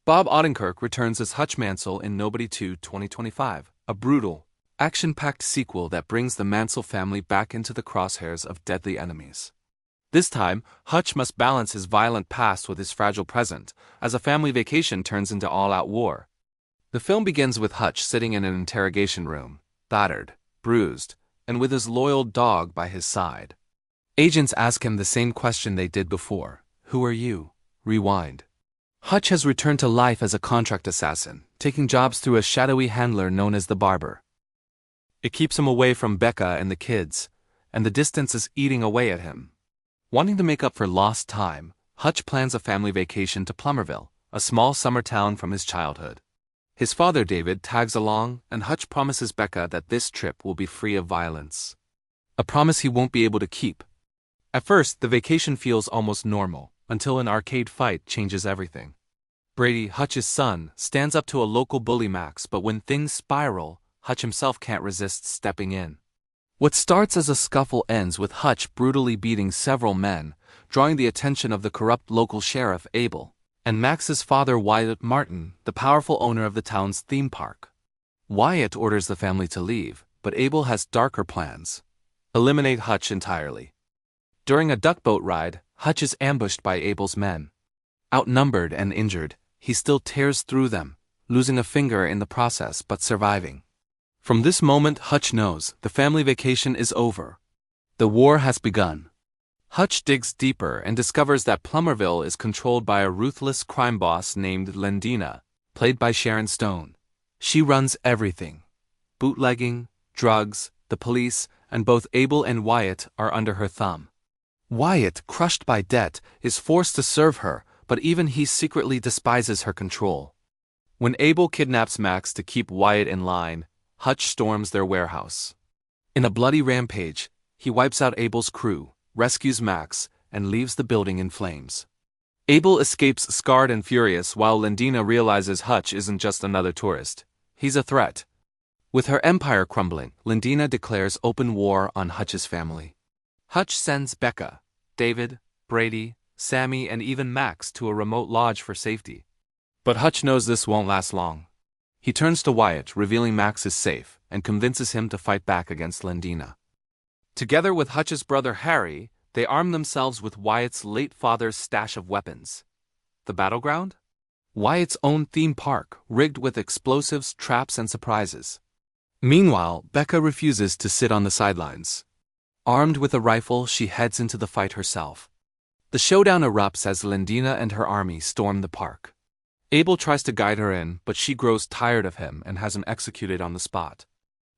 Bob Odenkirk returns as Hutch Mansell in Nobody 2 2025, a brutal, action-packed sequel that brings the Mansell family back into the crosshairs of deadly enemies. This time, Hutch must balance his violent past with his fragile present, as a family vacation turns into all-out war. The film begins with Hutch sitting in an interrogation room, battered, bruised, and with his loyal dog by his side. Agents ask him the same question they did before: "Who are you?" Rewind. Hutch has returned to life as a contract assassin, taking jobs through a shadowy handler known as the Barber. It keeps him away from Becca and the kids, and the distance is eating away at him. Wanting to make up for lost time, Hutch plans a family vacation to Plummerville, a small summer town from his childhood. His father David tags along, and Hutch promises Becca that this trip will be free of violence. A promise he won't be able to keep. At first, the vacation feels almost normal, until an arcade fight changes everything. Brady, Hutch's son, stands up to a local bully Max, but when things spiral, Hutch himself can't resist stepping in. What starts as a scuffle ends with Hutch brutally beating several men, drawing the attention of the corrupt local sheriff Abel, and Max's father Wyatt Martin, the powerful owner of the town's theme park. Wyatt orders the family to leave, but Abel has darker plans. Eliminate Hutch entirely. During a duck boat ride, Hutch is ambushed by Abel's men. Outnumbered and injured, he still tears through them, losing a finger in the process but surviving. From this moment, Hutch knows the family vacation is over. The war has begun. Hutch digs deeper and discovers that Plummerville is controlled by a ruthless crime boss named Lendina, played by Sharon Stone. She runs everything: bootlegging, drugs, the police, and both Abel and Wyatt are under her thumb. Wyatt, crushed by debt, is forced to serve her, but even he secretly despises her control. When Abel kidnaps Max to keep Wyatt in line, Hutch storms their warehouse. In a bloody rampage, he wipes out Abel's crew, rescues Max, and leaves the building in flames. Abel escapes scarred and furious, while Lendina realizes Hutch isn't just another tourist. He's a threat. With her empire crumbling, Lendina declares open war on Hutch's family. Hutch sends Becca, David, Brady, Sammy, and even Max to a remote lodge for safety. But Hutch knows this won't last long. He turns to Wyatt, revealing Max is safe, and convinces him to fight back against Lendina. Together with Hutch's brother Harry, they arm themselves with Wyatt's late father's stash of weapons. The battleground? Wyatt's own theme park, rigged with explosives, traps, and surprises. Meanwhile, Becca refuses to sit on the sidelines. Armed with a rifle, she heads into the fight herself. The showdown erupts as Lendina and her army storm the park. Abel tries to guide her in, but she grows tired of him and has him executed on the spot.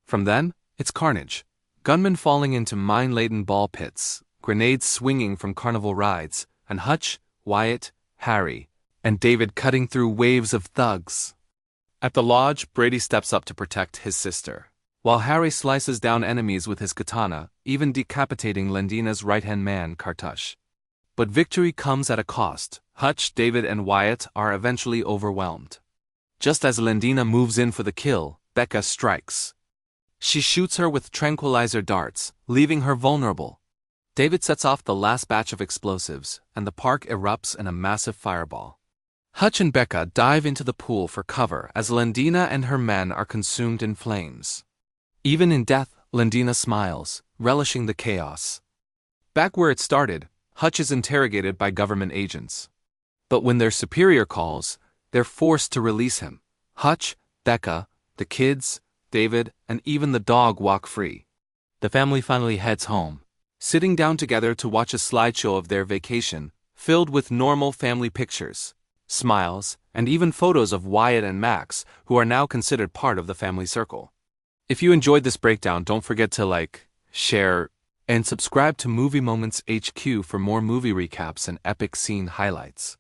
From then, it's carnage. Gunmen falling into mine-laden ball pits, grenades swinging from carnival rides, and Hutch, Wyatt, Harry, and David cutting through waves of thugs. At the lodge, Brady steps up to protect his sister, while Harry slices down enemies with his katana, even decapitating Lendina's right-hand man, Kartush. But victory comes at a cost. Hutch, David, and Wyatt are eventually overwhelmed. Just as Lendina moves in for the kill, Becca strikes. She shoots her with tranquilizer darts, leaving her vulnerable. David sets off the last batch of explosives, and the park erupts in a massive fireball. Hutch and Becca dive into the pool for cover as Lendina and her men are consumed in flames. Even in death, Lendina smiles, relishing the chaos. Back where it started, Hutch is interrogated by government agents. But when their superior calls, they're forced to release him. Hutch, Becca, the kids, David, and even the dog walk free. The family finally heads home, sitting down together to watch a slideshow of their vacation, filled with normal family pictures, smiles, and even photos of Wyatt and Max, who are now considered part of the family circle. If you enjoyed this breakdown, don't forget to like, share, and subscribe to Movie Moments HQ for more movie recaps and epic scene highlights.